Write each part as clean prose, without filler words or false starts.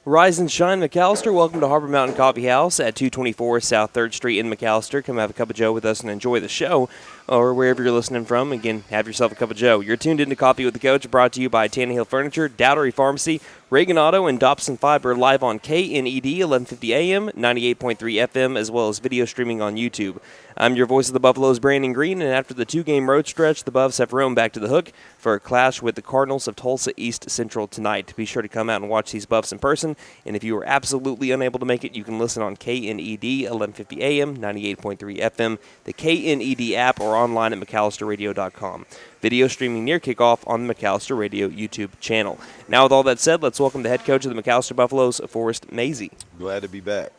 Rise and shine, McAlester. Welcome to Harbor Mountain Coffee House at 224 South 3rd Street in McAlester. Come have a cup of joe with us and enjoy the show, or wherever you're listening from. Again, have yourself a cup of joe. You're tuned into Coffee with the Coach, brought to you by Tannehill Furniture, Dowdery Pharmacy, Reagan Auto, and Dobson FIBER, live on KNED 1150 AM, 98.3 FM, as well as video streaming on YouTube. I'm your voice of the Buffaloes, Brandon Green, and after the two-game road stretch, the Buffs have roamed back to the Hook for a clash with the Cardinals of Tulsa East Central tonight. Be sure to come out and watch these Buffs in person, and if you are absolutely unable to make it, you can listen on KNED 1150 AM, 98.3 FM, the KNED app, or online at McAllisterRadio.com. Video streaming near kickoff on the McAlester Radio YouTube channel. Now, with all that said, let's welcome the head coach of the McAlester Buffaloes, Forrest Mazey. Glad to be back.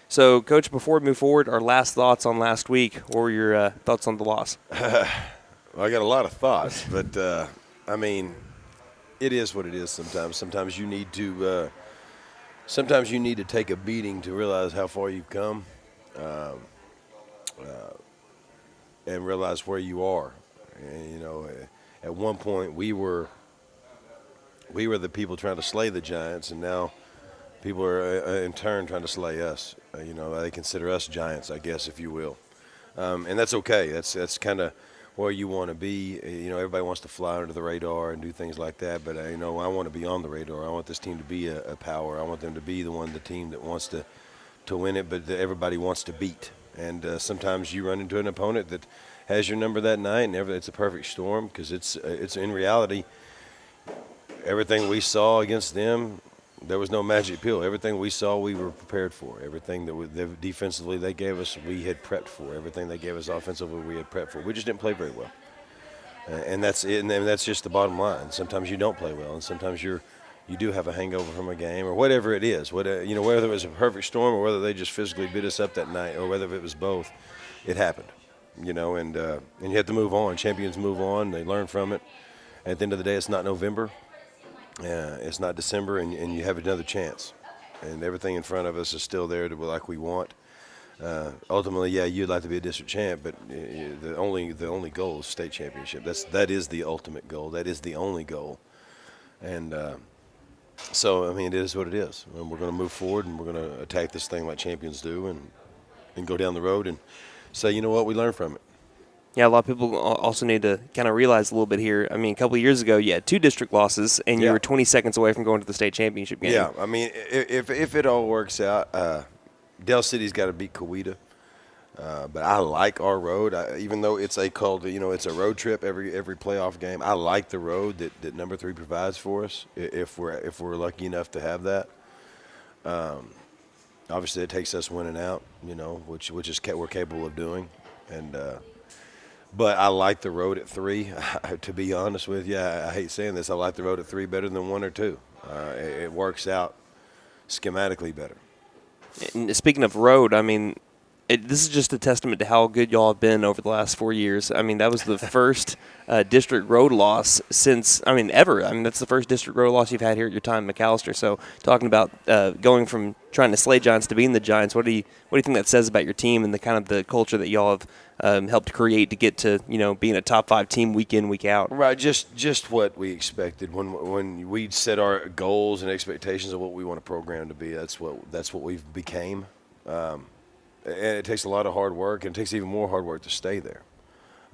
So, Coach, before we move forward, our last thoughts on last week. What were your thoughts on the loss? Well, I got a lot of thoughts, but, it is what it is sometimes. Sometimes you need to take a beating to realize how far you've come and realize where you are. And, at one point we were the people trying to slay the Giants, and now people are in turn trying to slay us. They consider us giants, I guess, if you will. And that's okay. That's kind of where you want to be. Everybody wants to fly under the radar and do things like that, but I want to be on the radar. I want this team to be a power. I want them to be the team that wants to win it, but that everybody wants to beat. And sometimes you run into an opponent that has your number that night, and it's a perfect storm, because it's in reality, everything we saw against them, there was no magic pill. Everything we saw, we were prepared for. Everything that defensively they gave us, we had prepped for. Everything they gave us offensively, we had prepped for. We just didn't play very well, and that's it. And that's just the bottom line. Sometimes you don't play well, and sometimes you do have a hangover from a game, or whatever it is. Whether it was a perfect storm, or whether they just physically beat us up that night, or whether it was both, it happened. And you have to move on. Champions move on. They learn from it. At the end of the day, it's not November. It's not December, and you have another chance. And everything in front of us is still there to be like we want. Ultimately, yeah, you'd like to be a district champ, but the only goal is state championship. That is the ultimate goal. That is the only goal. And it is what it is. And we're going to move forward, and we're going to attack this thing like champions do, and go down the road and say, you know what, we learned from it. Yeah, a lot of people also need to kind of realize a little bit here. A couple of years ago, you had 2 district losses, and you were 20 seconds away from going to the state championship game. Yeah, if it all works out, Del City's got to beat Coweta. But I like our road, even though it's a road trip every playoff game. I like the road that number 3 provides for us if we're lucky enough to have that. Obviously, it takes us winning out, which is we're capable of doing, and. But I like the road at 3. To be honest with you, I hate saying this. I like the road at 3 better than 1 or 2. It works out schematically better. And speaking of road, this is just a testament to how good y'all have been over the last 4 years. That was the first district road loss since, ever. That's the first district road loss you've had here at your time, McAlester. So talking about going from trying to slay Giants to being the Giants, what do you think that says about your team and the kind of the culture that y'all have helped create to get to, being a top 5 team week in, week out? Right, just what we expected when we set our goals and expectations of what we want a program to be. That's what we've became. And it takes a lot of hard work, and it takes even more hard work to stay there.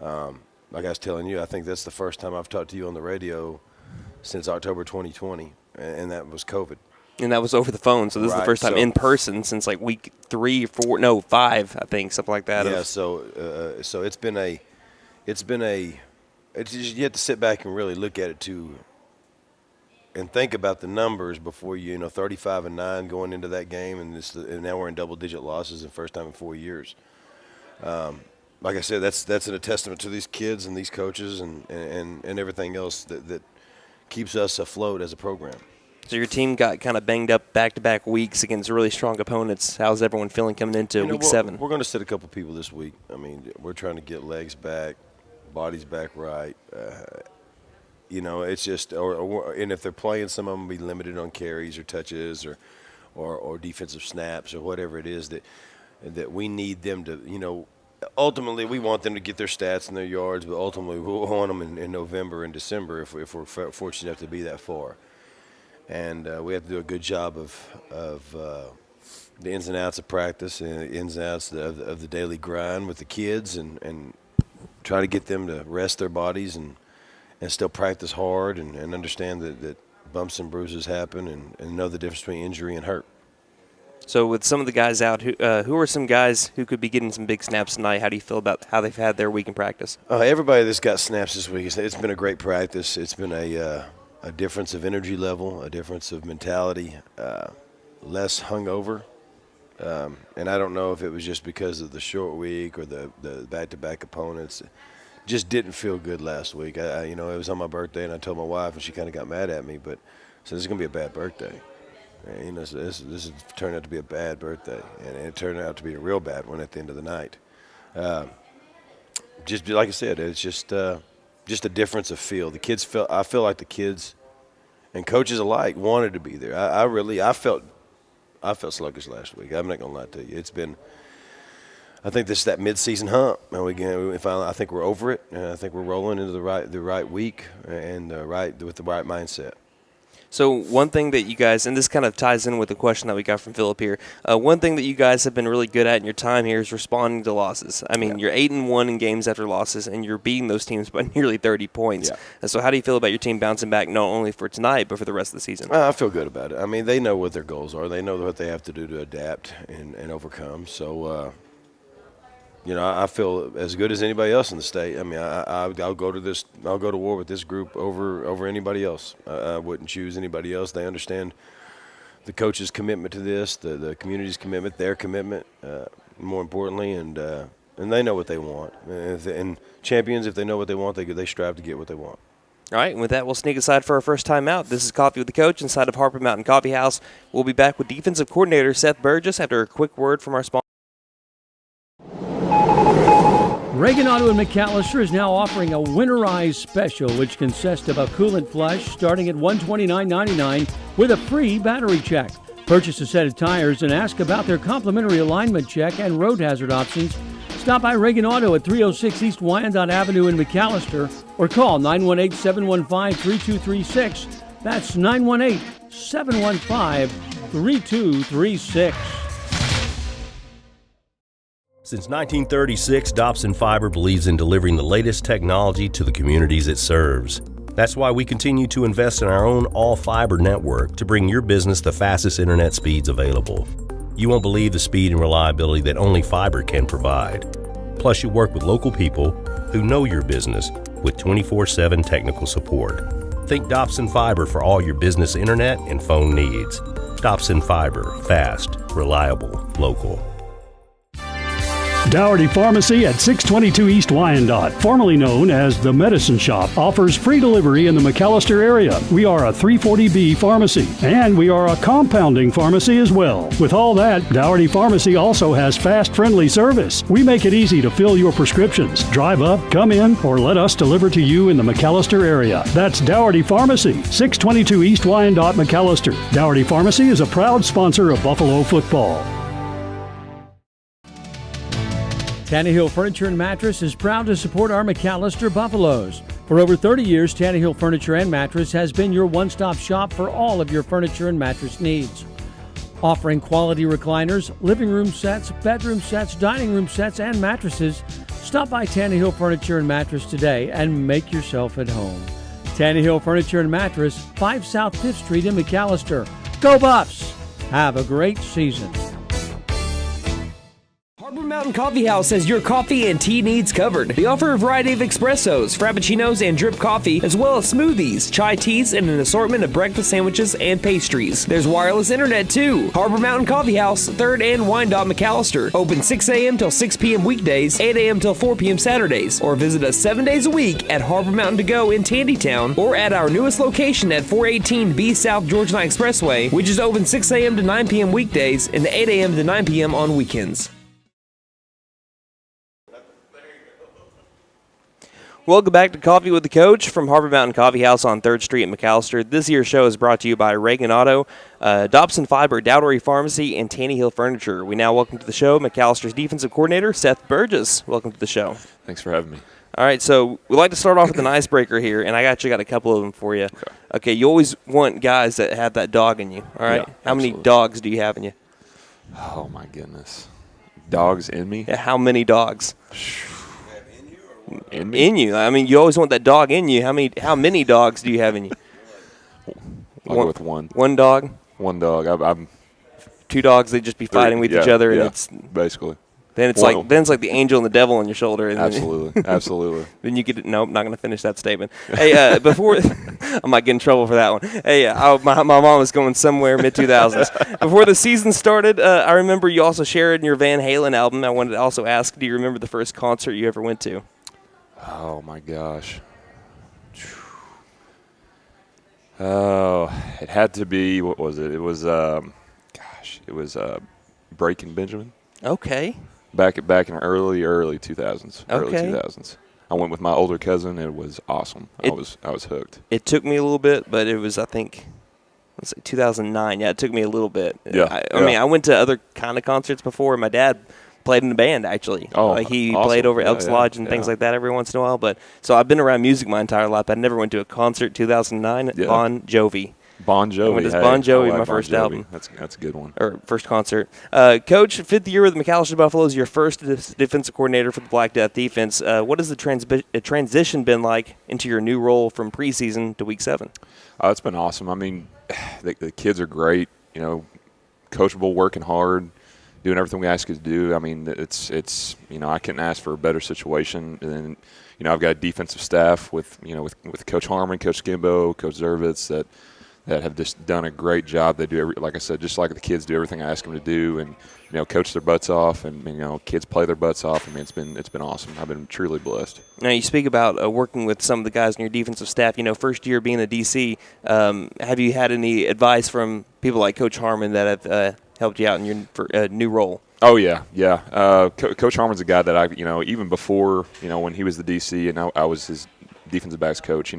Like I was telling you, I think that's the first time I've talked to you on the radio since October 2020, and that was COVID. And that was over the phone, so this is the first time in person since like week 3 or 4, no, 5, I think, something like that. Yeah, so you have to sit back and really look at it too, and think about the numbers before 35-9 going into that game, and now we're in double-digit losses, the first time in 4 years. Like I said, that's a testament to these kids and these coaches and everything else that keeps us afloat as a program. So your team got kind of banged up back-to-back weeks against really strong opponents. How's everyone feeling coming into week 7? We're going to sit a couple people this week. We're trying to get legs back, bodies back right. It's just and if they're playing, some of them will be limited on carries or touches or defensive snaps or whatever it is that we need them to, ultimately we want them to get their stats and their yards, but ultimately we'll want them in November and December if we're fortunate enough to be that far. and we have to do a good job of the ins and outs of practice and the ins and outs of the daily grind with the kids, and try to get them to rest their bodies and still practice hard and understand that bumps and bruises happen and know the difference between injury and hurt. So with some of the guys out, who are some guys who could be getting some big snaps tonight? How do you feel about how they've had their week in practice? Everybody that's got snaps this week, it's been a great practice. It's been a difference of energy level, a difference of mentality, less hungover. And I don't know if it was just because of the short week or the back-to-back opponents. It just didn't feel good last week. It was on my birthday, and I told my wife, and she kind of got mad at me, but said, "This is going to be a bad birthday." And, so this has turned out to be a bad birthday, and it turned out to be a real bad one at the end of the night. Just like I said, it's just a difference of feel. I feel like the kids and coaches alike wanted to be there. I felt sluggish last week. I'm not going to lie to you. It's been, I think this is that mid-season hump, and I think we're over it, and I think we're rolling into the right week and with the right mindset. So one thing that you guys, and this kind of ties in with the question that we got from Philip here, one thing that you guys have been really good at in your time here is responding to losses. I mean, You're 8-1 in games after losses, and you're beating those teams by nearly 30 points. Yeah. And so how do you feel about your team bouncing back not only for tonight but for the rest of the season? I feel good about it. I mean, they know what their goals are. They know what they have to do to adapt and overcome. So, I feel as good as anybody else in the state. I mean, I'll go to war with this group over anybody else. I wouldn't choose anybody else. They understand the coach's commitment to this, the community's commitment, their commitment, more importantly, and they know what they want. And champions, if they know what they want, they strive to get what they want. All right, and with that, we'll sneak aside for our first time out. This is Coffee with the Coach inside of Harper Mountain Coffee House. We'll be back with defensive coordinator Seth Burgess after a quick word from our sponsor. Reagan Auto in McAlester is now offering a winterized special, which consists of a coolant flush starting at $129.99 with a free battery check. Purchase a set of tires and ask about their complimentary alignment check and road hazard options. Stop by Reagan Auto at 306 East Wyandotte Avenue in McAlester or call 918-715-3236. That's 918-715-3236. Since 1936, Dobson FIBER believes in delivering the latest technology to the communities it serves. That's why we continue to invest in our own all-fiber network to bring your business the fastest internet speeds available. You won't believe the speed and reliability that only fiber can provide. Plus, you work with local people who know your business with 24/7 technical support. Think Dobson FIBER for all your business internet and phone needs. Dobson FIBER, fast, reliable, local. Dougherty Pharmacy at 622 East Wyandotte, formerly known as the Medicine Shop, offers free delivery in the McAlester area. We are a 340B pharmacy, and we are a compounding pharmacy as well. With all that, Dougherty Pharmacy also has fast, friendly service. We make it easy to fill your prescriptions. Drive up, come in, or let us deliver to you in the McAlester area. That's Dougherty Pharmacy, 622 East Wyandotte, McAlester. Dougherty Pharmacy is a proud sponsor of Buffalo football. Tannehill Furniture and Mattress is proud to support our McAlester Buffaloes. For over 30 years, Tannehill Furniture and Mattress has been your one-stop shop for all of your furniture and mattress needs. Offering quality recliners, living room sets, bedroom sets, dining room sets, and mattresses, stop by Tannehill Furniture and Mattress today and make yourself at home. Tannehill Furniture and Mattress, 5 South 5th Street in McAlester. Go Buffs! Have a great season. Harper Mountain Coffee House has your coffee and tea needs covered. They offer a variety of espressos, frappuccinos, and drip coffee, as well as smoothies, chai teas, and an assortment of breakfast sandwiches and pastries. There's wireless internet too. Harper Mountain Coffee House, 3rd and Wyandotte, McAlester. Open 6 a.m. till 6 p.m. weekdays, 8 a.m. till 4 p.m. Saturdays. Or visit us 7 days a week at Harper Mountain To Go in Tandytown, or at our newest location at 418B South Georgia Line Expressway, which is open 6 a.m. to 9 p.m. weekdays and 8 a.m. to 9 p.m. on weekends. Welcome back to Coffee with the Coach from Harper Mountain Coffee House on 3rd Street in McAlester. This year's show is brought to you by Reagan Auto, Dobson FIBER, Dougherty Pharmacy, and Tannehill Furniture. We now welcome to the show McAlster's defensive coordinator, Seth Burgess. Welcome to the show. Thanks for having me. All right, so we like to start off with an icebreaker here, and I actually got a couple of them for you. Okay, you always want guys that have that dog in you, all right? Yeah, how many dogs do you have in you? Oh, my goodness. Dogs in me? Yeah, how many dogs? In me? In you. I mean, you always want that dog in you. How many dogs do you have in you? I'll go with one. One dog? One dog. I'm two dogs, they just be fighting with each other, and it's basically. Then it's like the angel and the devil on your shoulder. And Absolutely, absolutely. Then you get it. Nope, not going to finish that statement. Hey, before I might get in trouble for that one. Hey, my mom was going somewhere mid-2000s. Before the season started, I remember you also shared your Van Halen album. I wanted to also ask, do you remember the first concert you ever went to? Oh my gosh. Oh, it had to be. What was it? It was. It was Breaking Benjamin. Okay. Back in early 2000s. Okay. Early 2000s. I went with my older cousin. It was awesome. I was hooked. It took me a little bit, but it was, I think, let's say 2009. Yeah, it took me a little bit. Yeah. I mean, I went to other kind of concerts before. My dad played in a band, actually. Oh, he awesome. played over at Elks Lodge and things like that every once in a while. But so I've been around music my entire life. I never went to a concert. 2009, Bon Jovi. Bon Jovi. I went to Bon Jovi, like my first Jovi. album. That's a good one. Or first concert. Coach, fifth year with the McAlester Buffaloes, your first defensive coordinator for the Black Death defense. What has the transition been like into your new role from preseason to week 7? It's been awesome. I mean, the kids are great. You know, coachable, working hard, doing everything we ask you to do. I mean, it's I couldn't ask for a better situation. And then, I've got a defensive staff with Coach Harmon, Coach Skimbo, Coach Zervitz that have just done a great job. They do like I said, just like the kids do everything I ask them to do, and coach their butts off, and kids play their butts off. I mean, it's been awesome. I've been truly blessed. Now you speak about working with some of the guys in your defensive staff. First year being a DC, have you had any advice from people like Coach Harmon that have helped you out in your new role? Oh yeah. Coach Harmon's a guy that I even before when he was the DC and I was his defensive backs coach.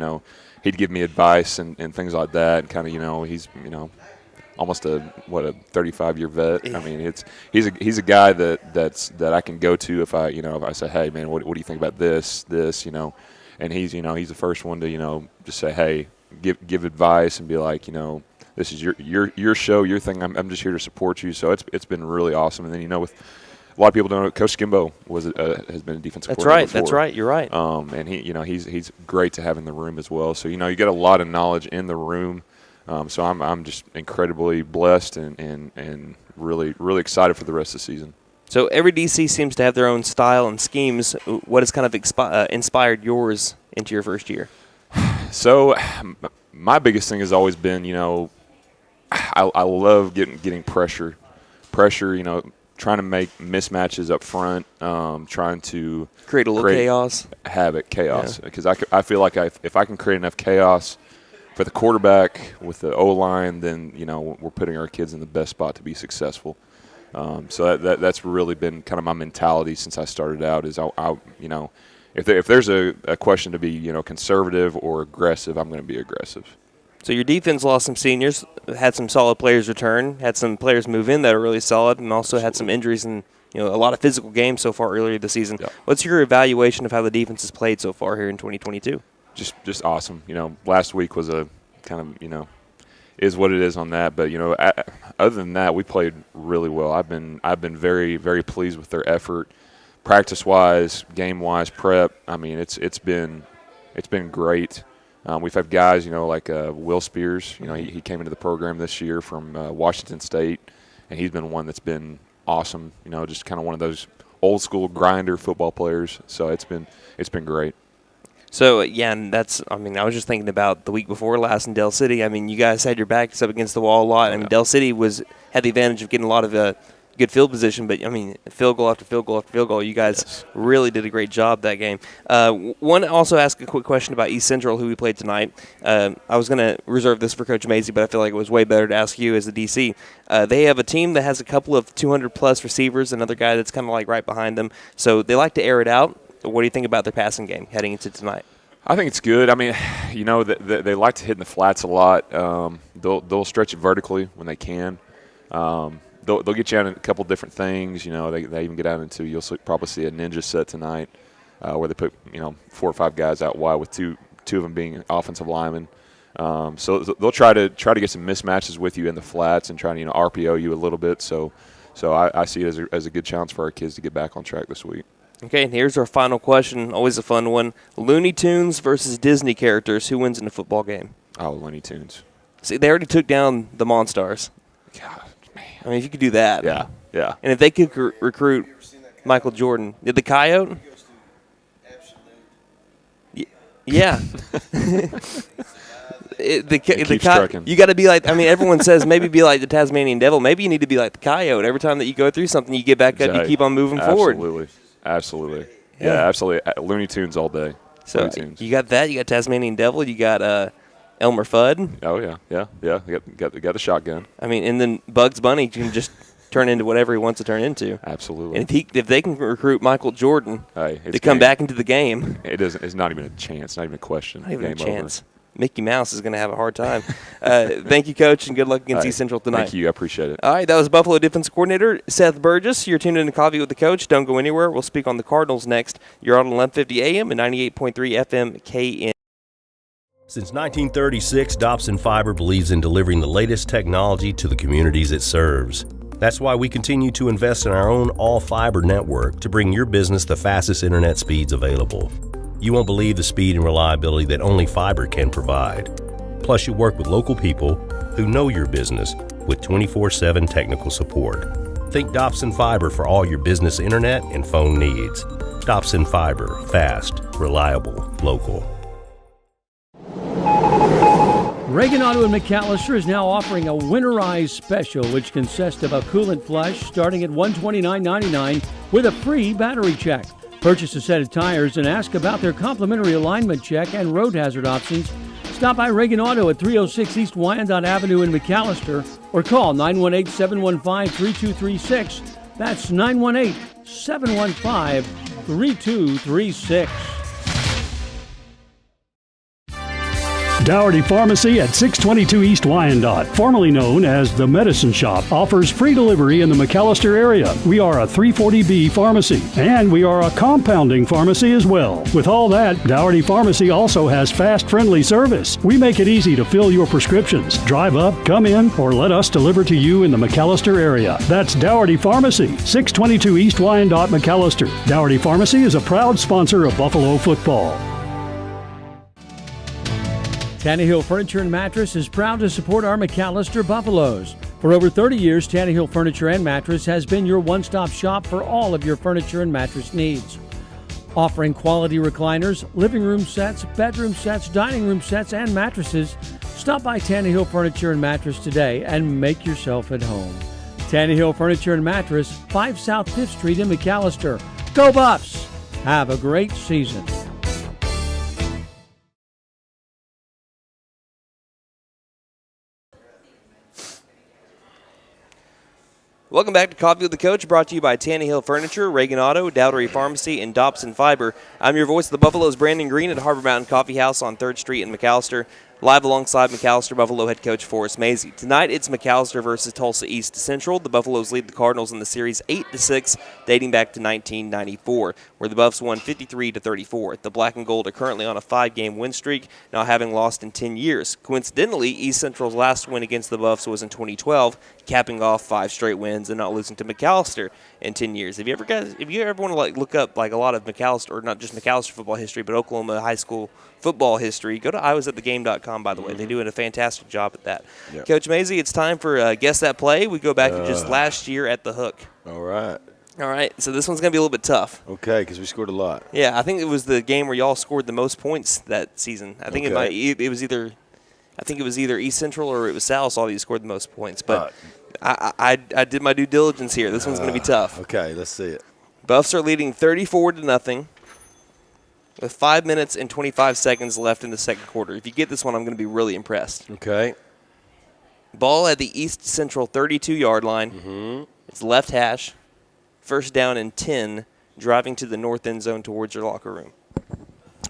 He'd give me advice and things like that, and kind of he's almost a 35-year vet. I mean, he's a guy that I can go to if I say, hey man, what do you think about this and he's the first one to just say, hey, give advice and be like, this is your show, your thing. I'm just here to support you. So it's been really awesome. And then with a lot of people don't know, Coach Skimbo has been a defensive coordinator before. That's right. You're right. And he's great to have in the room as well. So you get a lot of knowledge in the room. So I'm just incredibly blessed and really really excited for the rest of the season. So every DC seems to have their own style and schemes. What has kind of inspired yours into your first year? So my biggest thing has always been I love getting pressure. Trying to make mismatches up front, trying to create a little chaos. Chaos. Because I feel like if I can create enough chaos for the quarterback with the O-line, then, we're putting our kids in the best spot to be successful. So that's really been kind of my mentality since I started out is, if there's a question to be, conservative or aggressive, I'm going to be aggressive. So your defense lost some seniors, had some solid players return, had some players move in that are really solid, and also had some injuries and a lot of physical games so far earlier this season. Yeah. What's your evaluation of how the defense has played so far here in 2022? Just awesome. Last week was a kind of is what it is on that, but other than that, we played really well. I've been very very pleased with their effort, practice wise, game wise, prep. I mean, it's been great. We've had guys, like Will Spears. He came into the program this year from Washington State, and he's been one that's been awesome. Just kind of one of those old school grinder football players. So it's been great. So and I was just thinking about the week before last in Del City. I mean, you guys had your backs up against the wall a lot. I mean, Del City had the advantage of getting a lot of good field position, but field goal after field goal after field goal. You guys really did a great job that game. Want to also ask a quick question about East Central, who we played tonight. I was going to reserve this for Coach Mazey, but I feel like it was way better to ask you as the DC. They have a team that has a couple of 200-plus receivers, another guy that's kind of like right behind them. So they like to air it out. What do you think about their passing game heading into tonight? I think it's good. I mean, they like to hit in the flats a lot. They'll stretch it vertically when they can. They'll get you out in a couple different things. They even get out into, you'll probably see a ninja set tonight. where they put 4 or 5 guys out wide with two of them being offensive linemen. So they'll try to get some mismatches with you in the flats and try to RPO you a little bit. So I see it as a good challenge for our kids to get back on track this week. Okay, and here's our final question. Always a fun one. Looney Tunes versus Disney characters. Who wins in a football game? Oh, Looney Tunes. See, they already took down the Monstars. God, man. I mean, if you could do that. Yeah. And if they could recruit Michael Jordan. Did the Coyote? Yeah. You got to be like, I mean, everyone says maybe be like the Tasmanian devil. Maybe you need to be like the coyote. Every time that you go through something, you get back up, you keep on moving forward. Absolutely. Yeah, absolutely. Looney Tunes all day. So you got that. You got Tasmanian devil. You got Elmer Fudd. Oh, yeah. You got the shotgun. I mean, and then Bugs Bunny can just turn into whatever he wants to turn into. Absolutely. And if they can recruit Michael Jordan to come back into the game. It's not even a chance, not even a question. Not even a chance. Over. Mickey Mouse is going to have a hard time. Thank you, Coach, and good luck against East Central tonight. Thank you. I appreciate it. All right, that was Buffalo Defense Coordinator Seth Burgess. You're tuned in to Coffee with the Coach. Don't go anywhere. We'll speak on the Cardinals next. You're on 1150 AM and 98.3 FM KN. Since 1936, Dobson FIBER believes in delivering the latest technology to the communities it serves. That's why we continue to invest in our own all-fiber network to bring your business the fastest internet speeds available. You won't believe the speed and reliability that only fiber can provide. Plus, you work with local people who know your business with 24/7 technical support. Think Dobson FIBER for all your business internet and phone needs. Dobson FIBER, fast, reliable, local. Reagan Auto in McAlester is now offering a winterized special, which consists of a coolant flush starting at $129.99 with a free battery check. Purchase a set of tires and ask about their complimentary alignment check and road hazard options. Stop by Reagan Auto at 306 East Wyandotte Avenue in McAlester or call 918-715-3236. That's 918-715-3236. Dougherty Pharmacy at 622 East Wyandotte, formerly known as the Medicine Shop, offers free delivery in the McAlester area. We are a 340B pharmacy, and we are a compounding pharmacy as well. With all that, Dougherty Pharmacy also has fast, friendly service. We make it easy to fill your prescriptions. Drive up, come in, or let us deliver to you in the McAlester area. That's Dougherty Pharmacy, 622 East Wyandotte, McAlester. Dougherty Pharmacy is a proud sponsor of Buffalo football. Tannehill Furniture and Mattress is proud to support our McAlester Buffaloes. For over 30 years, Tannehill Furniture and Mattress has been your one-stop shop for all of your furniture and mattress needs. Offering quality recliners, living room sets, bedroom sets, dining room sets, and mattresses, stop by Tannehill Furniture and Mattress today and make yourself at home. Tannehill Furniture and Mattress, 5 South 5th Street in McAlester. Go Buffs! Have a great season. Welcome back to Coffee with the Coach, brought to you by Tannehill Furniture, Reagan Auto, Dougherty Pharmacy, and Dobson FIBER. I'm your voice of the Buffaloes, Brandon Green, at Harbor Mountain Coffee House on 3rd Street in McAlester, live alongside McAlester Buffalo head coach Forrest Mazey. Tonight, it's McAlester versus Tulsa East Central. The Buffaloes lead the Cardinals in the series 8-6, dating back to 1994, where the Buffs won 53-34. The Black and Gold are currently on a 5-game win streak, now having lost in 10 years. Coincidentally, East Central's last win against the Buffs was in 2012, capping off 5 straight wins and not losing to McAlester in 10 years. If you ever want to look up a lot of McAlester, or not just McAlester football history, but Oklahoma high school football history, go to iwasatthegame.com, by the way. They're doing a fantastic job at that. Yep. Coach Mazey, it's time for Guess That Play. We go back to just last year at the Hook. All right. So this one's going to be a little bit tough. Okay, because we scored a lot. Yeah, I think it was the game where y'all scored the most points that season. I think it was either East Central or it was South. All of you scored the most points. But I did my due diligence here. This one's going to be tough. Okay, let's see it. Buffs are leading 34-0 with 5 minutes and 25 seconds left in the second quarter. If you get this one, I'm going to be really impressed. Okay. Ball at the East Central 32-yard line. Mm-hmm. It's left hash. First down and 10, driving to the north end zone towards your locker room.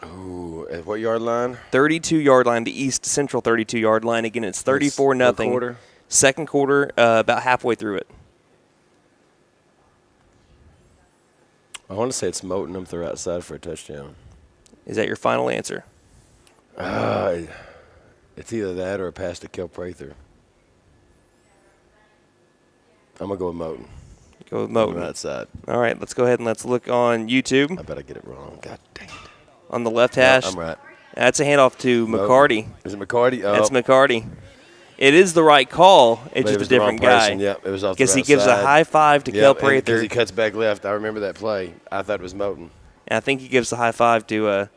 Ooh, at what yard line? 32-yard line, the East Central 32-yard line. Again, it's 34-0. Quarter? Second quarter, about halfway through it. I want to say it's Moten. I'm throw outside for a touchdown. Is that your final answer? It's either that or a pass to Kel Prather. I'm going to go with Moten. Go with Moten. On the outside. All right, let's go ahead and let's look on YouTube. I bet I get it wrong. God dang it. On the left hash. No, I'm right. That's a handoff to McCarty. Is it McCarty? Oh. That's McCarty. It is the right call. It's just it was a different the wrong guy. person. Yep, it was off the Because right he gives side. a high five to Kel Prather. Because he cuts back left. I remember that play. I thought it was Moten. And I think he gives a high five to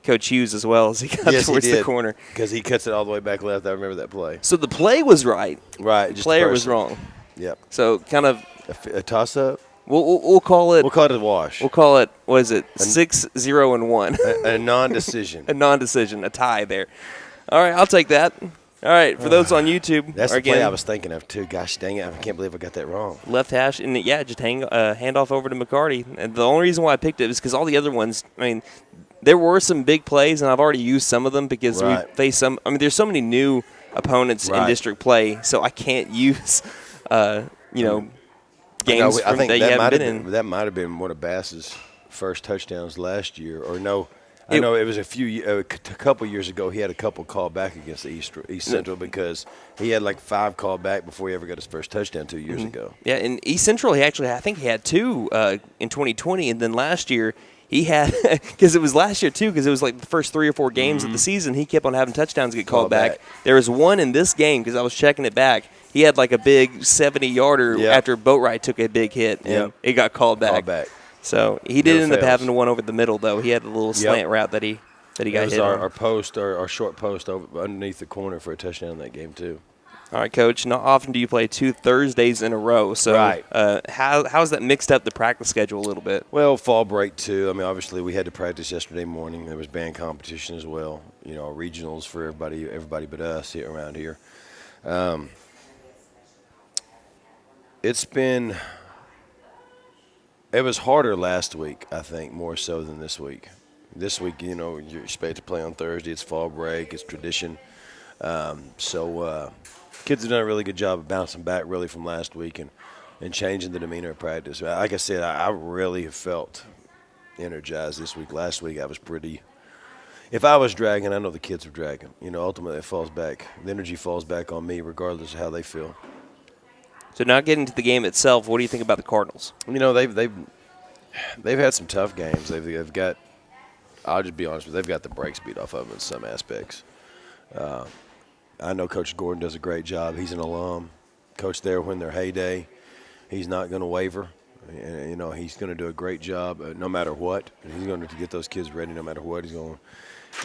Coach Hughes as well as he got towards the corner. Because he cuts it all the way back left. I remember that play. So the play was right. Right. The just player was wrong. Yep. So kind of a toss-up? We'll call it. We'll call it a wash. We'll call it, what is it, 6-0-1. A non-decision. A non-decision, a tie there. All right, I'll take that. All right, for those on YouTube. That's the play I was thinking of, too. Gosh dang it, I can't believe I got that wrong. Left hash, and just hand off over to McCarty. And the only reason why I picked it is because all the other ones, there were some big plays, and I've already used some of them because we faced some. There's so many new opponents in district play, so I can't use, games I think that you haven't been in. That might have been one of Bass's first touchdowns last year, or no. I know it was a couple years ago. He had a couple called back against the East Central because he had like 5 called back before he ever got his first touchdown 2 years ago. Yeah, in East Central, I think he had 2 in 2020, and then last year he had because it was last year too because it was like the first 3 or 4 games of the season. He kept on having touchdowns get called back. There was one in this game because I was checking it back. He had like a big 70-yarder after Boatwright took a big hit, and it got called back. So he did end up having one over the middle, though. He had a little slant route that he got hit on. Our post, our short post over underneath the corner for a touchdown in that game, too. All right, Coach. Not often do you play 2 Thursdays in a row. So how's that mixed up the practice schedule a little bit? Well, fall break, too. Obviously, we had to practice yesterday morning. There was band competition as well, regionals for everybody but us around here. It was harder last week, I think, more so than this week. This week, you're expected to play on Thursday. It's fall break. It's tradition. So kids have done a really good job of bouncing back really from last week and changing the demeanor of practice. Like I said, I really have felt energized this week. Last week I was pretty – if I was dragging, I know the kids are dragging. Ultimately it falls back. The energy falls back on me regardless of how they feel. So now getting to the game itself, what do you think about the Cardinals? They've had some tough games. They've got – I'll just be honest with you, they've got the brakes beat off of them in some aspects. I know Coach Gordon does a great job. He's an alum. Coach there when their heyday. He's not going to waver. And, he's going to do a great job no matter what. He's going to get those kids ready no matter what. He's going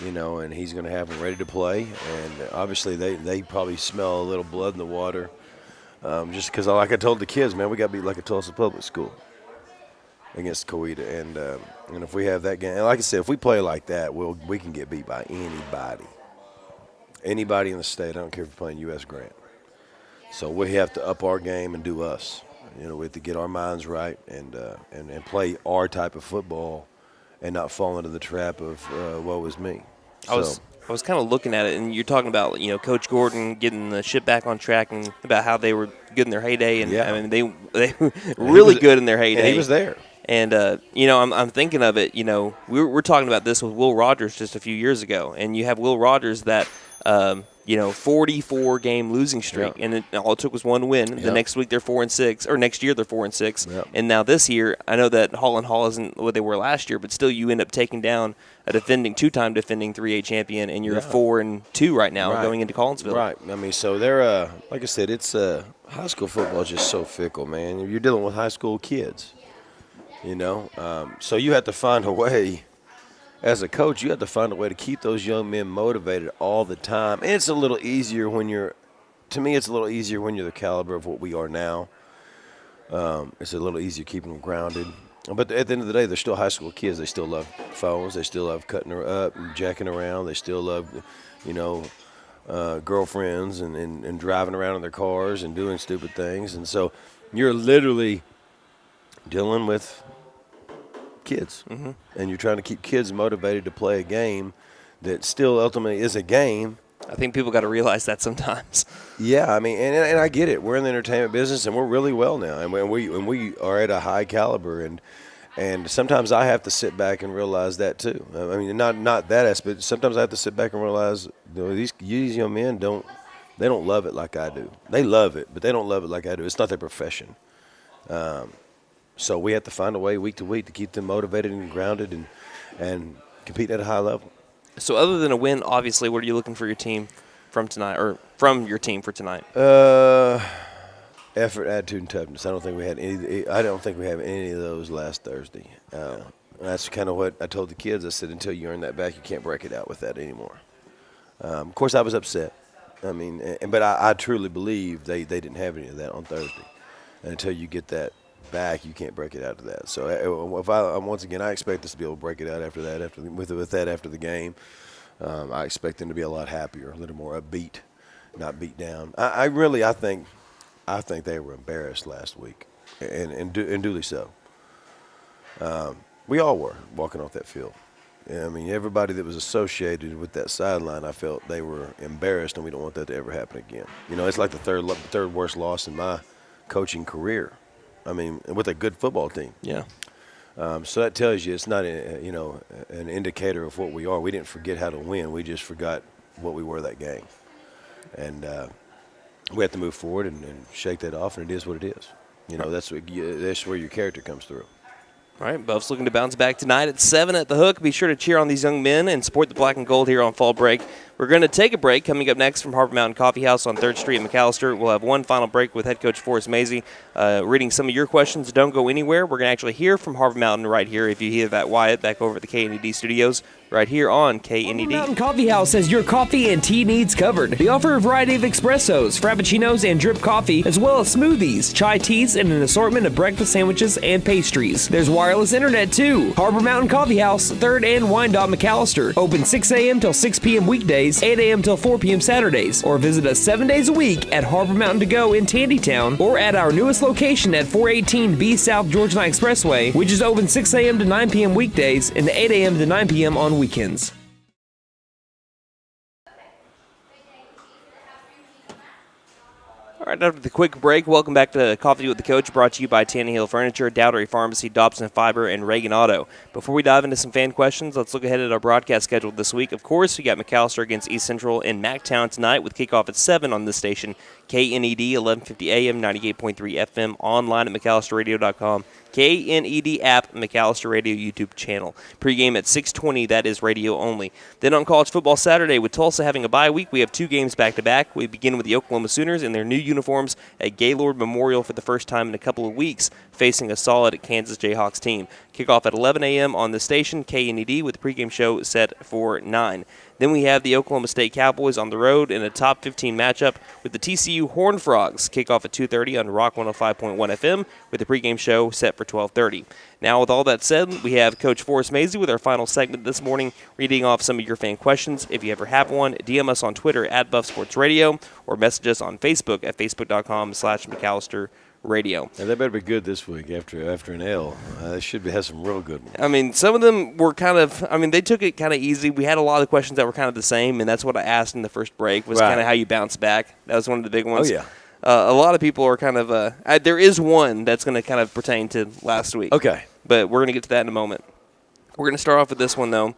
and he's going to have them ready to play. And obviously they probably smell a little blood in the water. Just because, like I told the kids, man, we got to beat like a Tulsa public school against Coweta. And if we have that game, and like I said, if we play like that, we can get beat by anybody. Anybody in the state. I don't care if you're playing U.S. Grant. So we have to up our game and do us. We have to get our minds right and play our type of football and not fall into the trap of woe is me. I was kind of looking at it, and you're talking about Coach Gordon getting the ship back on track and about how they were good in their heyday, and they were really good in their heyday. And he was there. And I'm thinking of it. We're talking about this with Will Rogers just a few years ago, and you have Will Rogers that 44-game losing streak, and all it took was one win. The next week they're 4-6, or next year they're 4-6, and now this year I know that Holland Hall isn't what they were last year, but still you end up taking down a two-time defending 3A champion, and you're 4-2 right now going into Collinsville. Right. So they're like I said, it's high school football is just so fickle, man. You're dealing with high school kids, so you have to find a way. As a coach, you have to find a way to keep those young men motivated all the time. And it's a little easier when you're the caliber of what we are now. It's a little easier keeping them grounded. But at the end of the day, they're still high school kids. They still love phones. They still love cutting her up and jacking around. They still love, girlfriends and driving around in their cars and doing stupid things. And so you're literally dealing with kids, and you're trying to keep kids motivated to play a game that still ultimately is a game. I think people got to realize that sometimes. Yeah, and I get it. We're in the entertainment business, and we're really well now, and we are at a high caliber, and And sometimes I have to sit back and realize that too. I mean, not that aspect. Sometimes I have to sit back and realize these young men don't love it like I do. They love it, but they don't love it like I do. It's not their profession. So we have to find a way week to week to keep them motivated and grounded and compete at a high level. So other than a win, obviously, what are you looking for your team from tonight, or from your team for tonight? Effort, attitude, and toughness. I don't think we have any of those last Thursday. That's kind of what I told the kids. I said, until you earn that back, you can't break it out with that anymore. Of course, I was upset. I mean, but I truly believe they didn't have any of that on Thursday. And until you get that back, you can't break it out of that. So if once again, I expect us to be able to break it out after that. With that after the game, I expect them to be a lot happier, a little more upbeat, not beat down. I think they were embarrassed last week, and duly so. We all were walking off that field. I mean, everybody that was associated with that sideline, I felt they were embarrassed, and we don't want that to ever happen again. You know, it's like the third worst loss in my coaching career. I mean, with a good football team. Yeah. So that tells you it's not an indicator of what we are. We didn't forget how to win. We just forgot what we were that game. And we have to move forward and shake that off, and it is what it is. You know, that's where your character comes through. All right, Buff's looking to bounce back tonight at 7 at the Hook. Be sure to cheer on these young men and support the black and gold here on Fall Break. We're going to take a break. Coming up next from Harbor Mountain Coffee House on 3rd Street in McAlester, we'll have one final break with head coach Forrest Mazey reading some of your questions. Don't go anywhere. We're going to actually hear from Harbor Mountain right here. If you hear that Wyatt back over at the KNED studios, right here on KNED. Harbor Mountain Coffee House has your coffee and tea needs covered. They offer a variety of espressos, frappuccinos, and drip coffee, as well as smoothies, chai teas, and an assortment of breakfast sandwiches and pastries. There's wireless internet too. Harbor Mountain Coffee House, 3rd and Wyandotte, McAlester. Open 6 a.m. till 6 p.m. weekdays, 8 a.m. till 4 p.m. Saturdays. Or visit us 7 days a week at Harbor Mountain To Go in Tandytown, or at our newest location at 418B South Georgia Line Expressway, which is open 6 a.m. to 9 p.m. weekdays and 8 a.m. to 9 p.m. on weekends. All right, after the quick break, welcome back to Coffee with the Coach, brought to you by Tannehill Furniture, Dowdery Pharmacy, Dobson FIBER, and Reagan Auto. Before we dive into some fan questions, let's look ahead at our broadcast schedule this week. Of course, we got McAlester against East Central in MacTown tonight with kickoff at 7 on this station, KNED, 1150 AM, 98.3 FM, online at McAllisterRadio.com. KNED app, McAlester Radio YouTube channel. Pre-game at 6:20, that is radio only. Then on College Football Saturday, with Tulsa having a bye week, we have 2 games back-to-back. We begin with the Oklahoma Sooners in their new uniforms at Gaylord Memorial for the first time in a couple of weeks, facing a solid Kansas Jayhawks team. Kickoff at 11 a.m. on the station, KNED, with the pregame show set for 9. Then we have the Oklahoma State Cowboys on the road in a top 15 matchup with the TCU Horned Frogs. Kickoff at 2:30 on Rock 105.1 FM with the pregame show set for 12:30. Now, with all that said, we have Coach Forrest Mazey with our final segment this morning, reading off some of your fan questions. If you ever have one, DM us on Twitter at Buff Sports Radio or message us on Facebook at facebook.com/McAlester Radio. And they better be good this week after an L. They should have some real good ones. I mean, some of them were they took it kind of easy. We had a lot of questions that were kind of the same, and that's what I asked in the first break was kind of how you bounce back. That was one of the big ones. Oh, yeah. A lot of people are kind of there is one that's going to kind of pertain to last week. Okay. But we're going to get to that in a moment. We're going to start off with this one, though.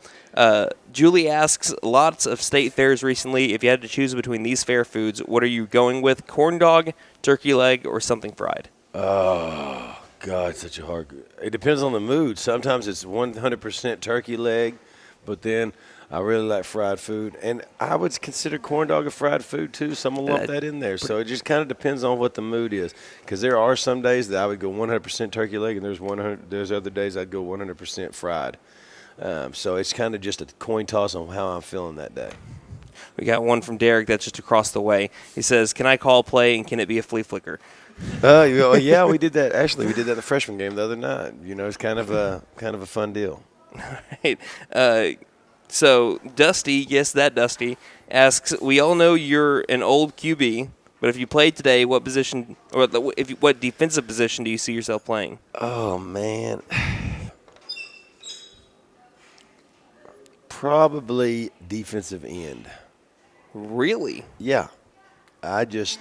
Julie asks, lots of state fairs recently. If you had to choose between these fair foods, what are you going with? Corn dog, turkey leg, or something fried? Oh, God, such a hard. It depends on the mood. Sometimes it's 100% turkey leg, but then I really like fried food. And I would consider corn dog a fried food, too. Someone lump that in there. So it just kind of depends on what the mood is. Because there are some days that I would go 100% turkey leg, and there's other days I'd go 100% fried. So it's kind of just a coin toss on how I'm feeling that day. We got one from Derek that's just across the way. He says, can I call play, and can it be a flea flicker? Yeah, we did that. Actually, we did that in the freshman game the other night. You know, it's kind of a fun deal. All right. So Dusty, yes, that Dusty, asks, we all know you're an old QB, but if you played today, what position or what defensive position do you see yourself playing? Oh, man. Probably defensive end. Really? Yeah. I just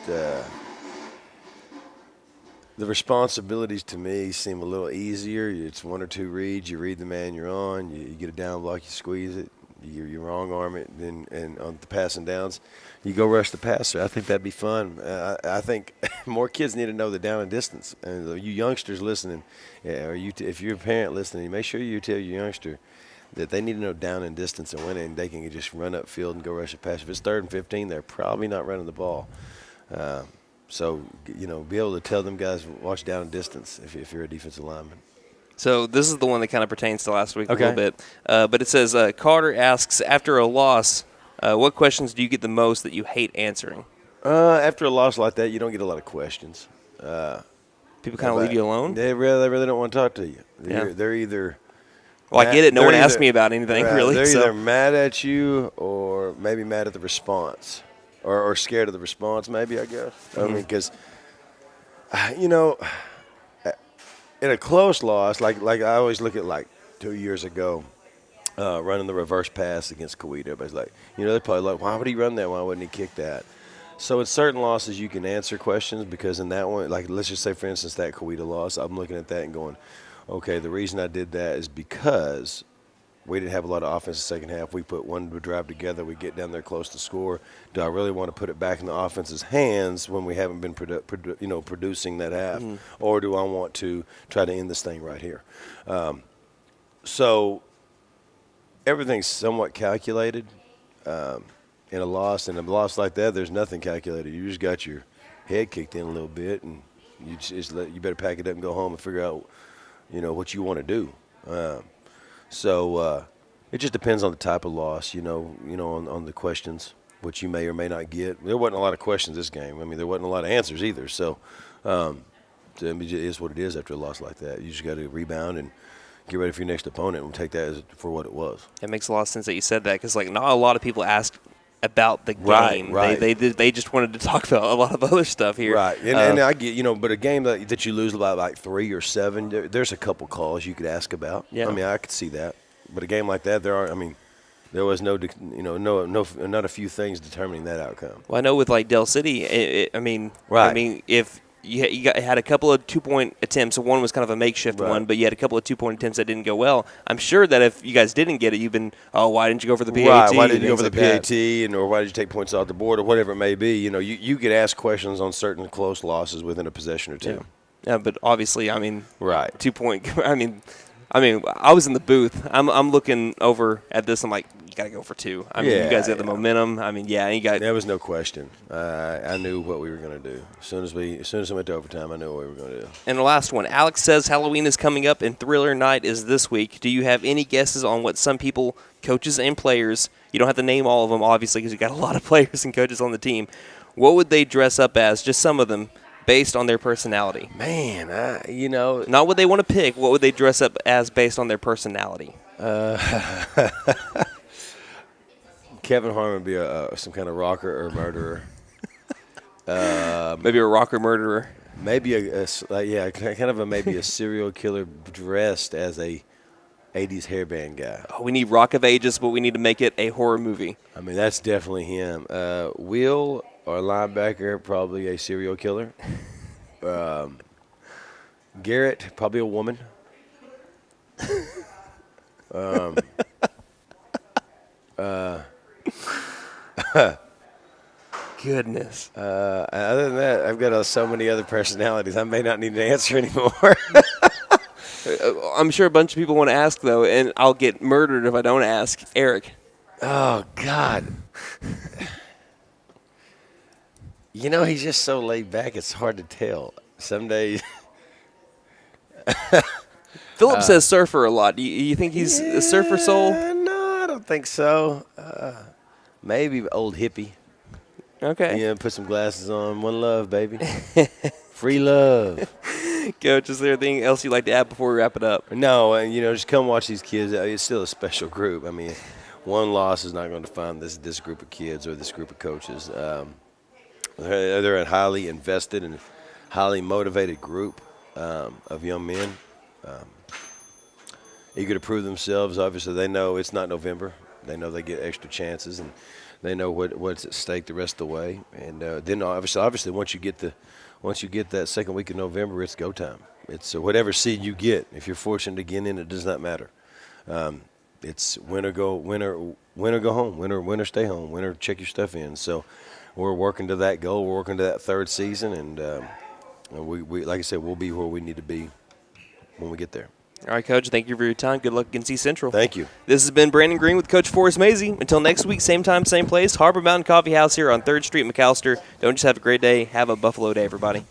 The responsibilities to me seem a little easier. It's 1 or 2 reads. You read the man you're on. You get a down block, you squeeze it. You wrong arm it, and on the passing downs, you go rush the passer. I think that'd be fun. I think more kids need to know the down and distance. And you youngsters listening, if you're a parent listening, make sure you tell your youngster that they need to know down and distance, and when they can just run up field and go rush a pass. If it's 3rd and 15, they're probably not running the ball. So, be able to tell them guys, watch down and distance if you're a defensive lineman. So this is the one that kind of pertains to last week a little bit. But it says, Carter asks, after a loss, what questions do you get the most that you hate answering? After a loss like that, you don't get a lot of questions. People kind of leave you alone? They really don't want to talk to you. Yeah. They're either – Well, I get it. No one asked me about anything, really. They're either mad at you or maybe mad at the response or scared of the response, maybe, I guess. Mm-hmm. I mean, because, in a close loss, like I always look at like 2 years ago, running the reverse pass against Kuwait. Everybody's like, they're probably like, why would he run that? Why wouldn't he kick that? So in certain losses, you can answer questions because in that one, like let's just say, for instance, that Kuwait loss, I'm looking at that and going, okay, the reason I did that is because we didn't have a lot of offense in the second half. We put one drive together. We get down there close to score. Do I really want to put it back in the offense's hands when we haven't been producing that half? Mm-hmm. Or do I want to try to end this thing right here? So everything's somewhat calculated in a loss. And a loss like that, there's nothing calculated. You just got your head kicked in a little bit, and you better pack it up and go home and figure out, what you want to do. So it just depends on the type of loss, on the questions, which you may or may not get. There wasn't a lot of questions this game. I mean, there wasn't a lot of answers either. So it is what it is after a loss like that. You just got to rebound and get ready for your next opponent and take that for what it was. It makes a lot of sense that you said that because, not a lot of people asked about the game. Right. They just wanted to talk about a lot of other stuff here. Right. And I get, but a game that you lose about like 3 or 7, there's a couple calls you could ask about. Yeah. I mean, I could see that. But a game like that, there was not a few things determining that outcome. Well, I know with like Del City, if you had a couple of 2-point attempts, so one was kind of a makeshift one, but you had a couple of 2-point attempts that didn't go well. I'm sure that if you guys didn't get it, you've been, why didn't you go for the PAT? Right, why didn't you go for the PAT, or why did you take points off the board, or whatever it may be. You could ask questions on certain close losses within a possession or two. Yeah, but obviously, right. 2-point. I was in the booth. I'm looking over at this. I'm like, you got to go for 2. You guys got the momentum. You got. There was no question. I knew what we were going to do. As soon as we went to overtime, I knew what we were going to do. And the last one, Alex says Halloween is coming up and Thriller Night is this week. Do you have any guesses on what some people, coaches and players, you don't have to name all of them, obviously, because you got a lot of players and coaches on the team. What would they dress up as? Just some of them. Based on their personality. Man, Not what they want to pick. What would they dress up as based on their personality? Kevin Harmon would be some kind of rocker or murderer. Maybe a rocker murderer. Maybe maybe a serial killer dressed as a 80s hairband guy. Oh, we need Rock of Ages, but we need to make it a horror movie. That's definitely him. Will, our linebacker, probably a serial killer. Garrett, probably a woman. Goodness. Other than that, I've got so many other personalities. I may not need to answer anymore. I'm sure a bunch of people want to ask, though, and I'll get murdered if I don't ask. Eric. Oh, God. He's just so laid back, it's hard to tell. Some days. Philip says surfer a lot. Do you think he's a surfer soul? No, I don't think so. Maybe old hippie. Okay. Put some glasses on. One love, baby. Free love. Coach, is there anything else you'd like to add before we wrap it up? No, just come watch these kids. It's still a special group. One loss is not going to define this group of kids or this group of coaches. They're a highly invested and highly motivated group of young men, eager to prove themselves. Obviously, they know it's not November. They know they get extra chances, and they know what's at stake the rest of the way. And then obviously once you get that second week of November, it's go time. It's whatever seed you get. If you're fortunate to get in, it does not matter. It's win or go home, win or stay home, win or check your stuff in. So we're working to that goal. We're working to that third season, and we like I said, we'll be where we need to be when we get there. All right, Coach, thank you for your time. Good luck against East Central. Thank you. This has been Brandon Green with Coach Forrest Mazey. Until next week, same time, same place, Harbor Mountain Coffee House here on 3rd Street, McAlester. Don't just have a great day. Have a Buffalo day, everybody.